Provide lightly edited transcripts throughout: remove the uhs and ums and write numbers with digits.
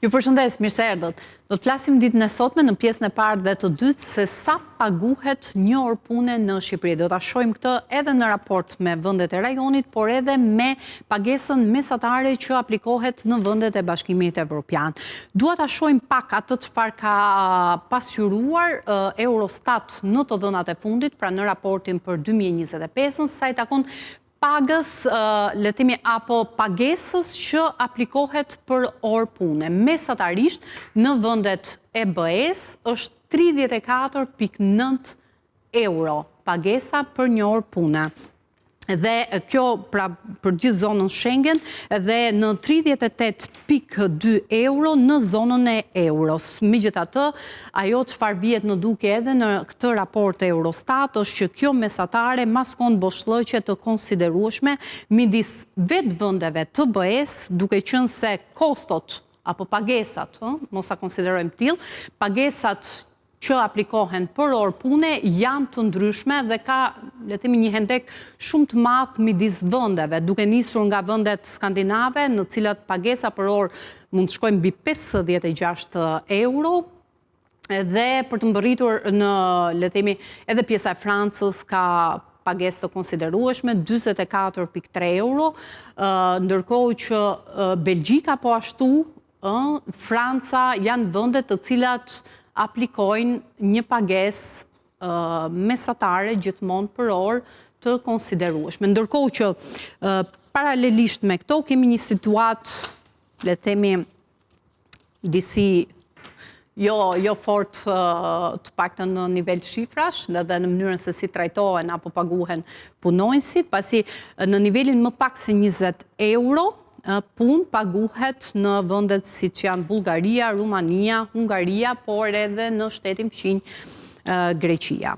Ju përshëndes, mirë se erdhët. Do të flasim ditën e sotme në pjesën e parë dhe të dytë se sa paguhet një orë pune në Shqipëri. Do ta shohim këtë edhe në raport me vendet e rajonit, por edhe me pagesën mesatare që aplikohet në vendet e Bashkimit Evropian. Dua ta shohim pak atë çfarë ka pasqyruar Eurostat në të dhënat e fundit, pra në raportin për 2025, sa i takon pagës, letimi, apo pagesës që aplikohet për orë pune. Mesatarisht, në vendet e BE-s është 34.9 euro pagesa për një orë pune. Dhe kjo pra për gjithë zonën Schengen dhe në 38.2 euro në zonën e euros. Megjithatë, ajo çfarë vjet në duke edhe në këtë raport e Eurostat është që kjo mesatare maskon boshllëqe të konsiderueshme midis vetë vendeve të BE-s, duke qenë se kostot apo pagesat, mos ta konsiderojmë tillë, pagesat që aplikohen për orë pune janë të ndryshme dhe ka, le të themi, një hendek shumë të madh midis vendeve, duke nisur nga vendet skandinave, në cilat pagesa për orë mund të shkojnë mbi 56 euro, dhe për të mbërritur në, le të themi, edhe pjesa e Francës ka pagesë të konsiderueshme, 44.3 euro, ndërkohë që Belgjika po ashtu, Franca janë vendet të cilat aplikojnë një pagesë mesatare gjithmonë për orë të konsiderueshme. Ndërkohë që paralelisht me këto kemi një situatë, le të themi, disi jo fort të paktën në nivel shifrash dhe në mënyrën se si trajtohen apo paguhen punonjësit, pasi në nivelin më pak se 20 euro punë paguhet në vendet si që janë Bullgaria, Rumania, Hungaria, por edhe në shtetin fqinj Greqia.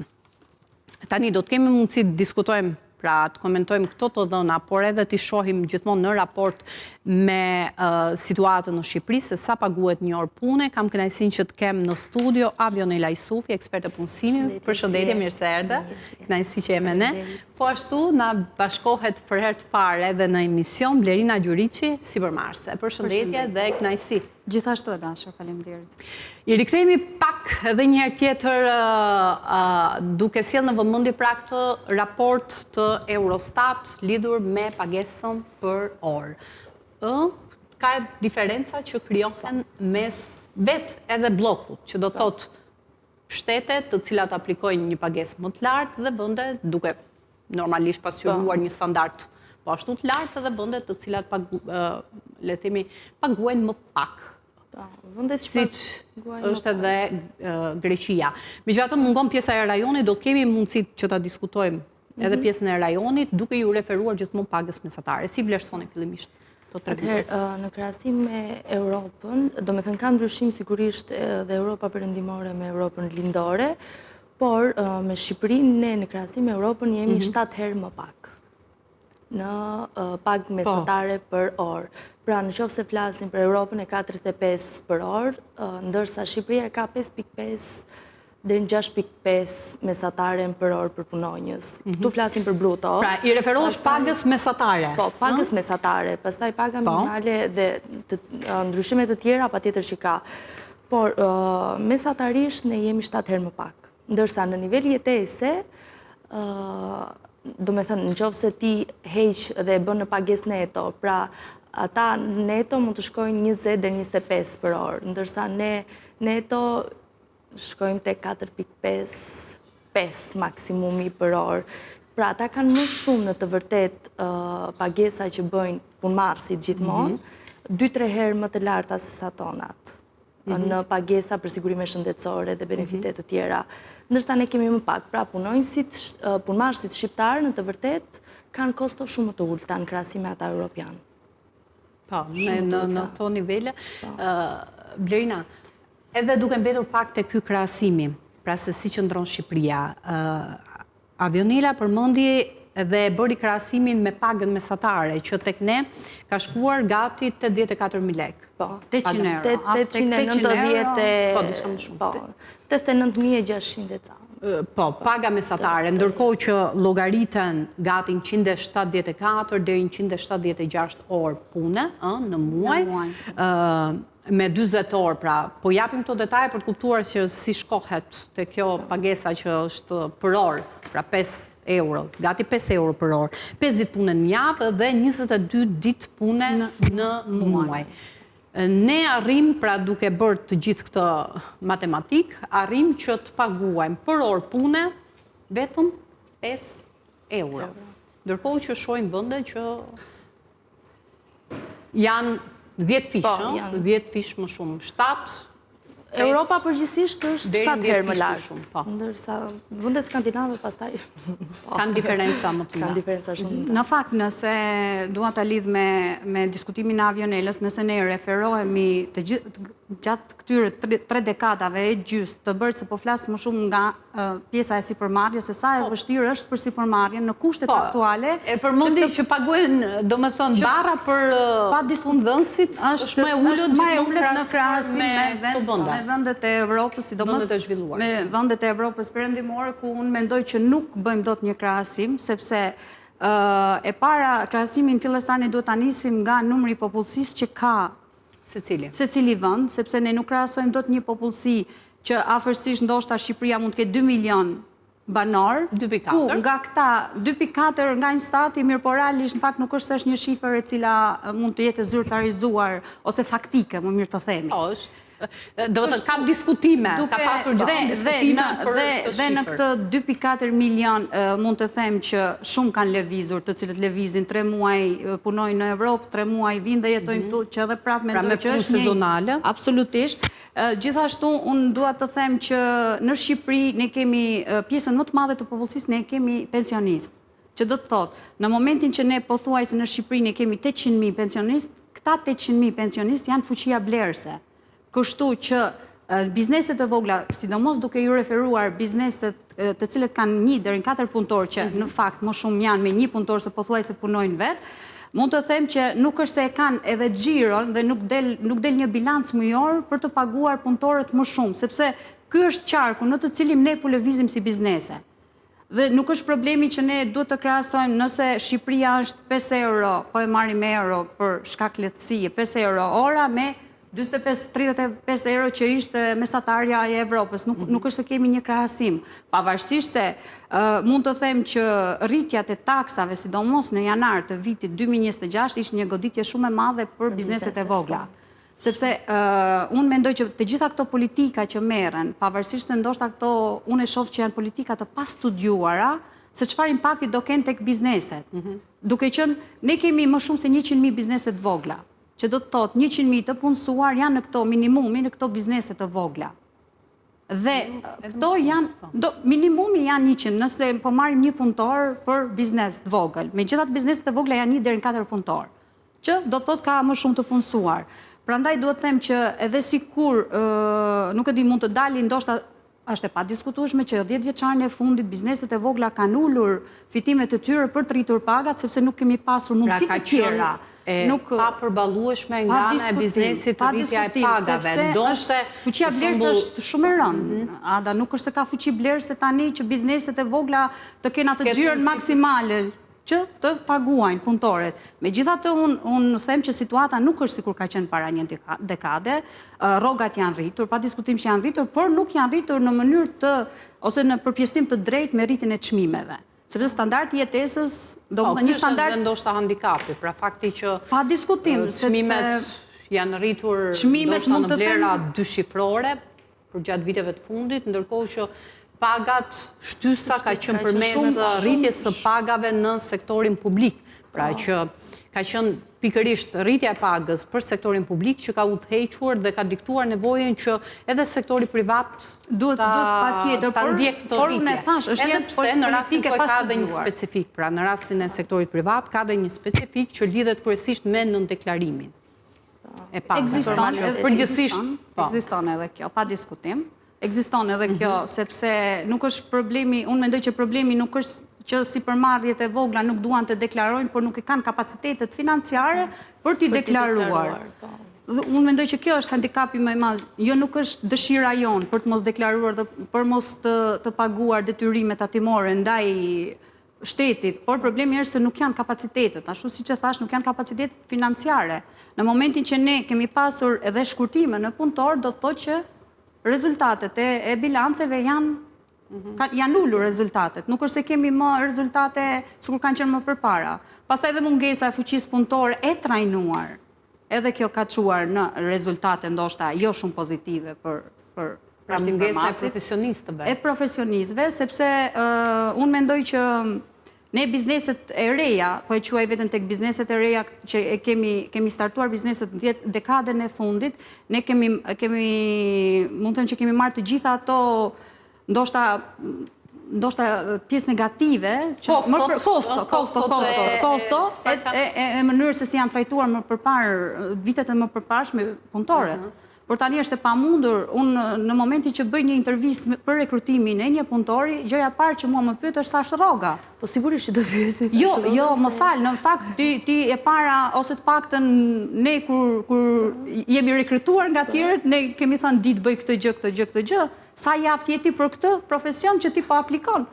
Tani do të kemi mundësi të diskutojmë, pra të komentojmë këto të dhëna, por edhe të shohim gjithmonë në raport me situatën në Shqipëri, se sa paguhet një orë pune. Kam kënaqësinë që të kem në studio Avionela Isufi, ekspert e punësimit. Përshëndetje, mirë se erdhe. Kënaqësi që jemi ne. Po ashtu na bashkohet për herë të parë edhe në emision Blerina Gjuriçi, sipërmarrëse. Përshëndetje dhe kënaqësi. Gjithashtu e dashur, faleminderit. I rikthehemi pak edhe një herë tjetër duke sjellë në vëmendje pra këtë raport të Eurostat lidhur me pagesën për orë. Ka diferenca që krijohen mes vetë edhe bllokut, që do të thotë shtetet të cilat aplikojnë një pagesë më të lartë dhe vende duke normalisht pasqyruar një standard po ashtu të lartë edhe vendet të cilat le të themi paguajnë më pak. Siç është edhe Greqia. Megjithatë mungon pjesa e rajonit, do kemi mundësi që ta diskutojmë edhe pjesën e rajonit, duke ju referuar gjithmonë pagës mesatare. Si vlerësoni fillimisht? Në krahasim me Europën, do me thënë ka ndryshim sigurisht dhe Europa perëndimore me Europën lindore, por me Shqipërinë ne në krahasim me Europën jemi 7 herë më pak në pagë mesatare për orë. Pra në qoftë se flasim për Europën e ka 35 për orë, ndërsa Shqipëria ka 5.5 deri në 6.5 mesatare për orë për punonjës. Tu flasim për bruto. Pra i referohesh pagës mesatare. Po, pagës mesatare, pastaj paga minimale dhe ndryshime të tjera patjetër që ka. Por mesatarisht ne jemi 7 herë më pak. Ndërsa në nivel jetese, do me thënë, në qoftë se ti heq dhe bën në pagesë neto, pra ata neto mund të shkojnë 20 deri 25 për orë, ndërsa ne neto shkojmë te 4.5 maksimumi për orë. Pra ata kanë më shumë në të vërtet pagesa që bëjnë punëmarrësit gjithmonë, 2-3 herë më të larta se sa tonat në pagesa për sigurime shëndetësore dhe benefitet të tjera. Ndërsa ne kemi më pak, pra punëmarrësit shqiptarë në të vërtet kanë kosto shumë më të ulta në krahasim me ata europian. Po, në to nivele. Blerina, edhe duke mbetur pak te ky krahasimi, pra se si qëndron Shqipëria, Avionela përmendi dhe bëri krahasimin me pagën mesatare, që tek ne ka shkuar gati 84.000 lekë. Po, 800 euro. 890, po, diçka më shumë. 89.600 e ca. Po, paga mesatare, ndërkohë që llogariten gati 174 deri 176 orë pune në muaj. me 40 orë, pra, po japim këto detaje për të kuptuar që si shkohet të kjo pagesa që është për orë, pra 5 euro, gati 5 euro për orë, 5 ditë pune në javë dhe 22 ditë pune në muaj. Ne arrim, pra duke bërë të gjithë këtë matematik, arrim që të paguajmë për orë pune vetëm 5 euro. Ndërkohë që shojmë vende që janë 10 fishë, 10 fishë më shumë, 7. Europa përgjithsisht është 7 herë më lartë, ndërsa vendet skandinave pastaj kanë diferenca më të mëdha. Kanë diferenca shumë. Në fakt, nëse dua ta lidh me diskutimin e avionelës, nëse ne referohemi të gjatë këtyre 3 dekadave e gjys të bërë se po flas më shumë nga pjesa e sipërmarrjes, se sa e vështirë është për sipërmarrjen në kushtet aktuale. E përmendi që paguajnë, domethënë barra për fundhënësit është më e ulët në krahasim me vendet e Evropës, sidomos me vendet e Evropës perëndimore, ku unë mendoj që nuk bëjmë dot një krahasim, sepse e para krahasimin fillestar ne duhet ta nisim nga numri i popullsisë që ka secili vend, sepse ne nuk krahasojmë dot një popullsi që afërsisht ndoshta Shqipëria mund të ketë 2 milion banor, ku nga këta 2.4 nga një stati, mirë po realisht në fakt nuk është se është një shifër e cila mund të jetë zyrtarizuar ose faktike, më mirë të themi. Do të kam diskutime, ka pasur gjithë diskutime për këtë shifër. Dhe në këtë 2.4 milion mund të them që shumë kanë lëvizur, të cilët lëvizin 3 muaj punojnë në Evropë, 3 muaj vinë dhe jetojnë këtu, që edhe prapë mendoj që është sezonale. Absolutisht. Gjithashtu unë dua të them që në Shqipëri ne kemi pjesën më të madhe të popullsisë, ne kemi pensionistë. Që do të thotë, në momentin që ne pothuajse në Shqipëri ne kemi 800.000 pensionistë, këta 800.000 pensionistë janë fuqia blerëse. Kështu që bizneset e vogla, sidomos duke ju referuar bizneset të cilët kanë 1 deri në 4 punëtor, që në fakt më shumë janë me 1 punëtor se pothuajse punojnë vetë, mund të them që nuk është se e kanë edhe xhiron dhe nuk del një bilanc mujor për të paguar punëtorët më shumë, sepse ky është qarku në të cilin ne po lëvizim si biznese. Dhe nuk është problemi që ne duhet të krahasojmë nëse Shqipëria është 5 euro, po e marrim me euro për shkak lehtësie, 5 euro ora me 35 euro që ishte mesatarja e Evropës. Nuk është se kemi një krahasim. Pavarësisht se mund të them që rritjat e taksave, sidomos në janar të vitit 2026, ishte një goditje shumë e madhe për bizneset e vogla. Sepse unë mendoj që të gjitha këto politika që merren, pavarësisht se ndoshta këto unë e shoh që janë politika të pastudiuara, se çfarë impakti do kenë tek bizneset. Duke qenë ne kemi më shumë se 100.000 bizneset vogla, që do të thotë 100.000 të punësuar janë në këto minimumi, në këto bizneset të vogla. Dhe këto janë, minimumi janë 100, nëse po marrim 1 punëtor për biznes të vogël. Megjithatë bizneset të vogla janë 1 deri në 4 punëtor, që do të thotë ka më shumë të punësuar. Prandaj duhet të them që edhe sikur nuk e di mund të dalin ndoshta është e padiskutueshme që 10 vjeçarin e fundit bizneset e vogla kanë ulur fitimet e tyre për të rritur pagat, sepse nuk kemi pasur mundësi të tjera. Nuk pa përballueshme nga ana e biznesit të rritja e pagave. Ndoshta fuqia blerëse është shumë e rëndë. Ada nuk është se ka fuqi blerëse tani që bizneset e vogla të kenë atë xhiron maksimale që të paguajnë punëtorët. Megjithatë unë them që situata nuk është sikur ka qenë para një dekade, rrogat janë rritur, pa diskutim që janë rritur, por nuk janë rritur në mënyrë ose në përpjestim të drejtë me rritjen e çmimeve. Sepse standardi i jetesës, domethënë një standard ndoshta handikapi, pra fakti që pa diskutim çmimet janë rritur ndoshta në vlera 2 shifrore për gjatë viteve të fundit, ndërkohë që pagat, shtysa ka qenë përmes rritjes së pagave në sektorin publik. Pra që ka qenë pikërisht rritja e pagës për sektorin publik që ka udhëhequr dhe ka diktuar nevojën që edhe sektori privat ta ndjek këtë rritje. Edhe pse në rastin ku ka dhe një specifik, pra në rastin e sektorit privat ka dhe një specifik që lidhet kryesisht me nëndeklarimin e pagave. Ekziston edhe kjo, pa diskutim. Ekziston edhe kjo, sepse nuk është problemi, unë mendoj që problemi nuk është që sipërmarrjet e vogla nuk duan të deklarojnë, por nuk e kanë kapacitetet financiare për t'i deklaruar. Unë mendoj që kjo është handikapi më i madh. Jo, nuk është dëshira jonë për të mos deklaruar dhe për mos të paguar detyrimet tatimore ndaj shtetit, por problemi është se nuk janë kapacitetet, ashtu si që thash, nuk janë kapacitetet financiare. Në momentin që ne kemi pasur edhe shkurtime në punëtor, do të thotë që rezultatet e bilanceve janë ullur rezultatet. Nuk është se kemi më rezultate sikur kanë qenë më përpara. Pastaj edhe mungesa e fuqisë punëtore e trajnuar. Edhe kjo ka çuar në rezultate ndoshta jo shumë pozitive për mungesa e profesionistëve. E profesionistëve, sepse unë mendoj që ne bizneset e reja, po e quaj vetëm tek bizneset e reja që kemi startuar bizneset në dekadën e fundit, ne mund të them që kemi marrë të gjitha ato ndoshta pjesë negative, kosto, e mënyrë se si janë trajtuar më përpara vitet e më përparshme punëtorët. Por tani është e pamundur, unë në momentin që bëj një intervistë për rekrutimin e një punëtori, gjëja e parë që mua më pyet është sa është rroga. Po sigurisht që do pyesin sa është rroga. Jo, më fal, në fakt ti e para ose të paktën ne kur jemi rekrutuar nga tjerët, ne kemi thënë ditë bëj këtë gjë, sa javë jeti për këtë profesion që ti po aplikon.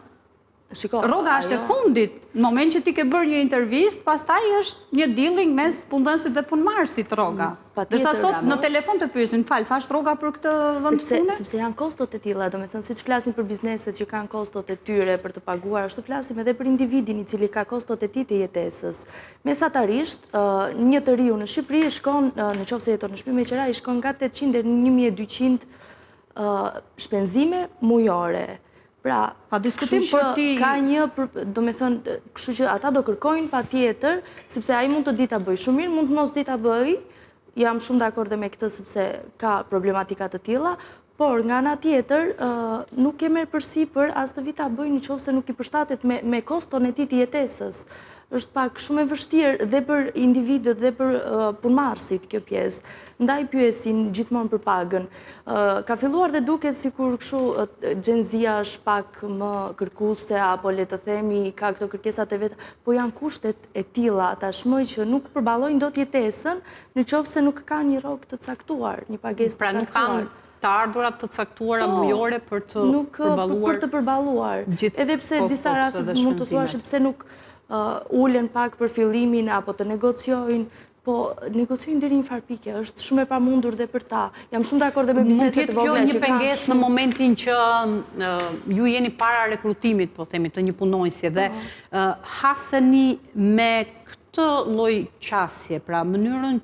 Rroga është e fundit. Në moment që ti ke bërë një intervistë, pastaj është një dealing mes punëdhënësit dhe punëmarrësit rroga. Dërsa sot në telefon të pyesin, fal, sa është rroga për këtë vend pune? Sepse janë kostot e tilla, domethënë siç flasim për bizneset që kanë kostot e tyre për të paguar, ashtu flasim edhe për individin i cili ka kostot e tij të jetesës. Mesatarisht, një të riu në Shqipëri shkon, nëse jeton në shtëpi me qira, i shkon nga 800 deri në 1200 shpenzime mujore. Pra, diskutim për ti ka një, do me thënë, kështu që ata do kërkojnë pa tjetër, sepse ai mund të di ta bëj shumë mirë, mund të mos di ta bëj, jam shumë dakord me këtë sepse ka problematika të tilla, por nga ana tjetër nuk ke merr përsipër as të vi ta bëj nëse nuk i përshtatet me koston e tij të jetesës. Është pak shumë e vështirë dhe për individët dhe për punëmarrësit kjo pjesë. Ndaj pyesin gjithmonë për pagën. Ka filluar dhe duket sikur kështu Gen Z-a është pak më kërkuese apo le të themi ka këto kërkesat e vet, po janë kushtet e tilla tashmë që nuk përballojnë dot jetesën nëse nuk kanë një rrogë të caktuar, një pagesë të caktuar. Pra nuk kanë të ardhurat të caktuara mujore për të përballuar. Edhe pse disa raste mund të thuash pse nuk ulen pak për fillimin apo të negociojnë, po negociojnë deri një farë pike, është shumë e pamundur dhe për ta. Jam shumë dakord dhe me bizneset e vogla që kanë pengesë në momentin që ju jeni para rekrutimit, po themi, të një punonjësi dhe haseni me këtë lloj qasje, pra mënyrën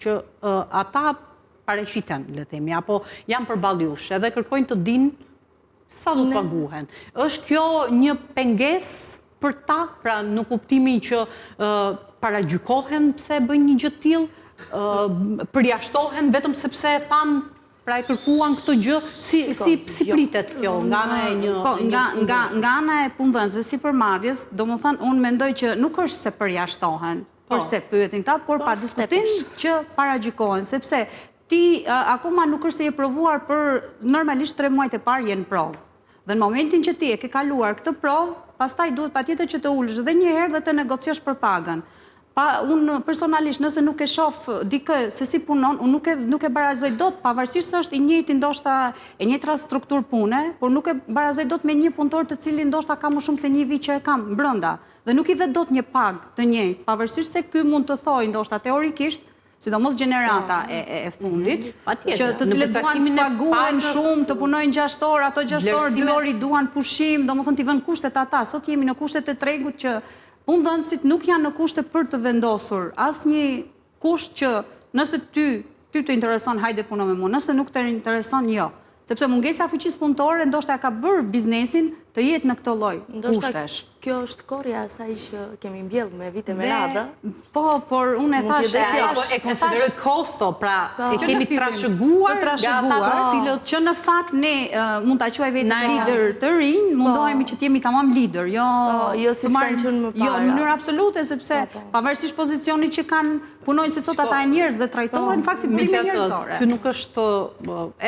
që ata paraqiten, le themi, apo janë përballush, edhe kërkojnë të dinë sa do të paguhen. Është kjo një pengesë për ta, pra në kuptimin që paragjykohen pse bëjnë një gjë të tillë, përjashtohen vetëm sepse thanë, pra e kërkuan këtë gjë, si pritet kjo nga ana e një... Nga ana e punëdhënësve si përmarrjes, domethënë unë mendoj që nuk është se përjashtohen, por se pyetin ta, por pa diskutim që paragjykohen, sepse ti akoma nuk është se je provuar për normalisht 3 muajt e parë jenë provë. Dhe në momentin që ti e ke kaluar këtë provë, pastaj duhet patjetër që të ulësh dhe një herë dhe të negociosh për pagën. Unë personalisht nëse nuk e shoh dikë se si punon, unë nuk e barazoj dot, pavarësisht se është i njëjti ndoshta e njëjtra strukturë pune, por nuk e barazoj dot me një punëtor të cili ndoshta ka më shumë se një vit që e kam brenda dhe nuk i vet dot një pagë të njëjtë, pavarësisht se ky mund të thojë ndoshta teorikisht, sidomos gjenerata e fundit, që të cilët duan të paguhen shumë, të punojnë 6 orë, ato 6 orë, 2 orë i duan pushim, domethënë t'i vënë kushtet ata. Sot jemi në kushtet e tregut që punëdhënësit nuk janë në kushte për të vendosur asnjë kusht që nëse ty të intereson, hajde puno me mua, nëse nuk të intereson, jo. Sepse mungesa e fuqisë punëtore ndoshta ka bërë biznesin të jetë në këtë lloj kushtesh. Kjo është korja asaj që kemi mbjellë me vite me radhë. Po, por unë e thash e konsideroj kosto, pra e kemi trashëguar nga ata të cilët që në fakt ne mund ta quaj vetë lider të rinj, mundohemi që të jemi tamam lider, jo si kanë qenë më para. Jo, në mënyrë absolute, sepse pavarësisht pozicionit që kanë punojnë se sot ata e njerëz dhe trajtohen në fakt si burime njerëzore. Ky nuk është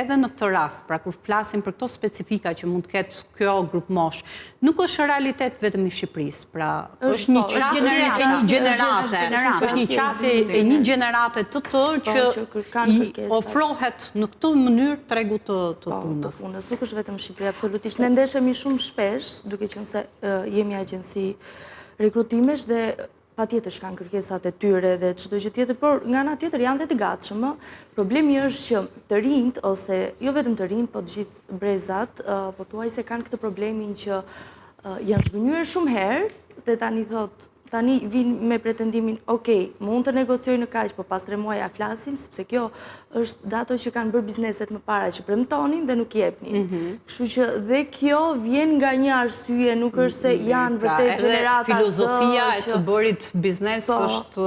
edhe në këtë rast, pra kur flasim për këto specifika që mund të ketë kjo grup moshë. Nuk është realitet vetëm i Shqipërisë, pra është një qasje e një gjenerate të tërë që i ofrohet në këtë mënyrë tregu të punës. Nuk është vetëm Shqipëri, absolutisht. Ne ndeshemi shumë shpesh, duke qenë se jemi agjenci rekrutimesh dhe pa tjetër që kanë kërkesat e tyre dhe çdo gjë tjetër, por nga ana tjetër janë dhe të gatshëm. Problemi është që të rinjt, ose jo vetëm të rinjt, po të gjithë brezat, pothuajse kanë këtë problemin që janë zhgënjur shumë herë dhe tani vinë me pretendimin, mund të negocioj në kaq, po pas 3 muaj ja flasim, sepse kjo është dato që kanë bërë bizneset më para që premtonin dhe nuk jepnin. Kështu që dhe kjo vjen nga një arsye, nuk është se janë vërtet gjenerata zë. Filozofia e të bërit biznes është...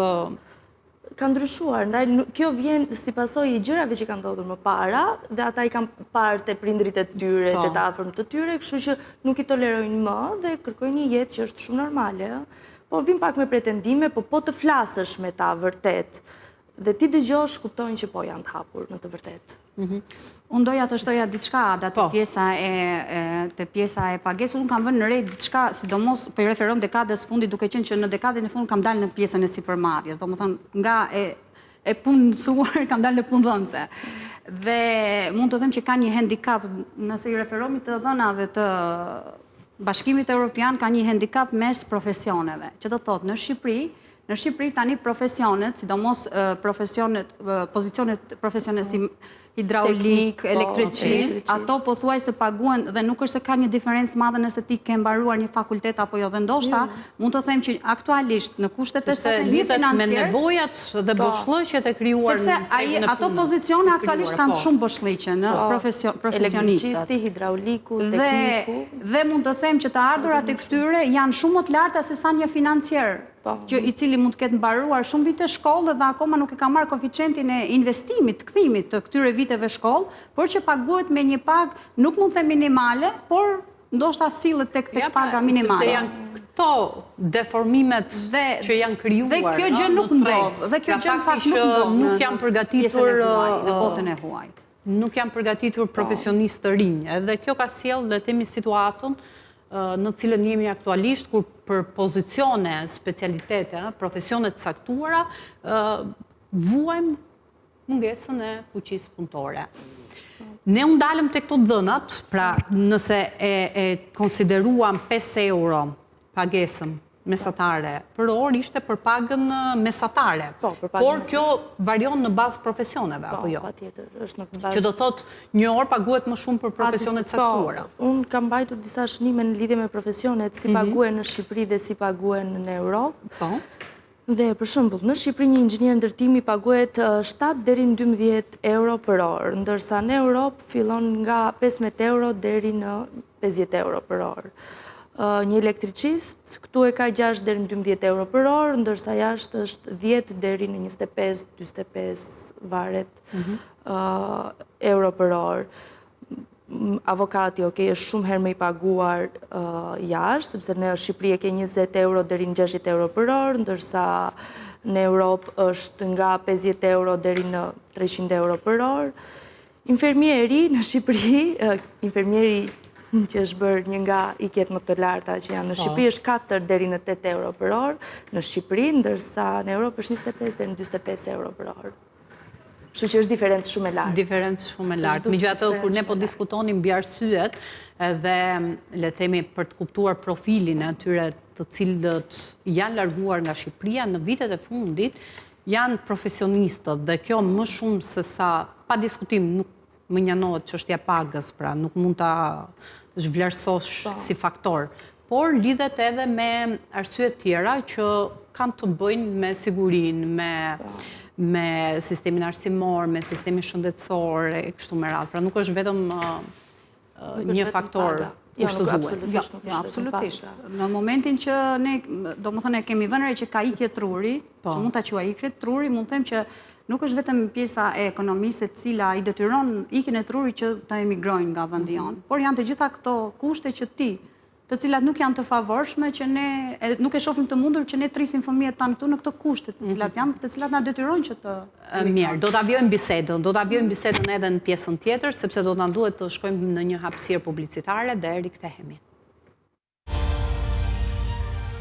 Ka ndryshuar, ndaj kjo vjen si pasojë i gjërave që kanë ndodhur më para dhe ata i kanë parë te prindrit e tyre, te të afërmit të tyre, kështu që nuk i tolerojnë më dhe kërkojnë një jetë që është shumë normale. Po vim pak me pretendime, po të flasësh me ta vërtet dhe ti dëgjosh, kuptojnë që po janë të hapur në të vërtet. Unë doja të shtoja diçka Ada te pjesa e pagesës. Unë kam vënë në re diçka, sidomos po i referohem dekadës fundit, duke qenë që në dekadën e fundit kam dalë në pjesën e sipërmarrjes, domethënë nga e punësuar kam dalë në punëdhënëse. Dhe mund të them që ka një handicap, nëse i referohemi të dhënave të Bashkimit Evropian, ka një handicap mes profesioneve, që do të thotë në Shqipëri tani profesionet, sidomos pozicionet profesionet si hidraulik, elektricist, ato pothuajse paguhen dhe nuk është se ka një diferencë madhe nëse ti ke mbaruar një fakultet apo jo, dhe ndoshta mund të them që aktualisht në kushtet e sotme lidhet me nevojat dhe boshllëqet e krijuar në punën. Ato pozicione aktualisht kanë shumë boshllëqe në profesionistët. Elektricisti, hidrauliku, tekniku. Dhe mund të them që të ardhurat e këtyre janë shumë më të larta se sa një financier, që i cili mund të ketë mbaruar shumë vite shkollë dhe akoma nuk e ka marrë koeficientin e investimit, kthimit të këtyre viteve shkollë, por që paguhet me një pagë, nuk mund të them minimale, por ndoshta sillet tek paga minimale. Sepse janë këto deformimet që janë krijuar. Dhe kjo gjë nuk ndodh, dhe kjo gjë në fakt nuk ndodh. Nuk janë përgatitur në botën e huaj. Nuk janë përgatitur profesionistë të rinj. Edhe kjo ka sjellë le të themi situatën në cilën jemi aktualisht, kur për pozicione, specialitete, profesione të caktuara, vuajmë mungesën e fuqisë punëtore. Ne u ndalëm te këto dhënat, pra nëse e konsideruam 5 euro pagesën mesatare për orë, ishte për pagën mesatare. Por kjo varion në bazë profesioneve, apo jo? Që do thot një orë paguhet më shumë për profesionet caktuara. Unë kam mbajtur disa shënime në lidhje me profesionet, si paguen në Shqipëri dhe si paguen në Europë. Dhe për shembull, në Shqipëri një inxhinier ndërtimi paguhet 7 deri në 12 euro për orë, ndërsa në Europë fillon nga 15 euro deri në 50 euro për orë. Një elektricist, këtu e ka 6 deri në 12 euro për orë, ndërsa jashtë është 10 deri në 25-25 varet euro për orë. Avokati, është shumë herë më i paguar jashtë, sepse në Shqipëri e ke 20 euro deri në 60 euro për orë, ndërsa në Europë është nga 50 euro deri në 300 euro për orë. Infermieri në Shqipëri, infermieri që është bërë një nga ikjet më të larta që janë në Shqipëri, është 4 deri në 8 euro për orë në Shqipëri, ndërsa në Europë është 25 deri në 25 euro për orë. Kështu që është diferencë shumë e lartë. Diferencë shumë e lartë. Megjithatë, kur ne po diskutonim mbi arsyet dhe le të themi për të kuptuar profilin e atyre të cilët janë larguar nga Shqipëria në vitet e fundit, janë profesionistët dhe kjo më shumë se sa pa diskutim nuk më njanohet çështja pagës, pra nuk mund ta zhvlerësosh si faktor, por lidhet edhe me arsye tjera që kanë të bëjnë me sigurinë, me sistemin arsimor, me sistemin shëndetësor e kështu me radhë. Pra nuk është vetëm një faktor kushtëzues. Absolutisht. Në momentin që ne, domethënë kemi vënë re që ka ikje truri, që mund ta quaj ikje truri, mund të them që nuk është vetëm pjesa e ekonomisë e cila i detyron ikjen e trurit që ta emigrojnë nga vendi jonë, por janë të gjitha këto kushte që të cilat nuk janë të favorshme, që ne nuk e shohim të mundur që ne trisim fëmijët tanë këtu në këto kushte, të cilat na detyrojnë që të emigrojnë. Mirë, do ta vjojmë bisedën edhe në pjesën tjetër, sepse do na duhet të shkojmë në një hapësirë publicitare dhe rikthehemi.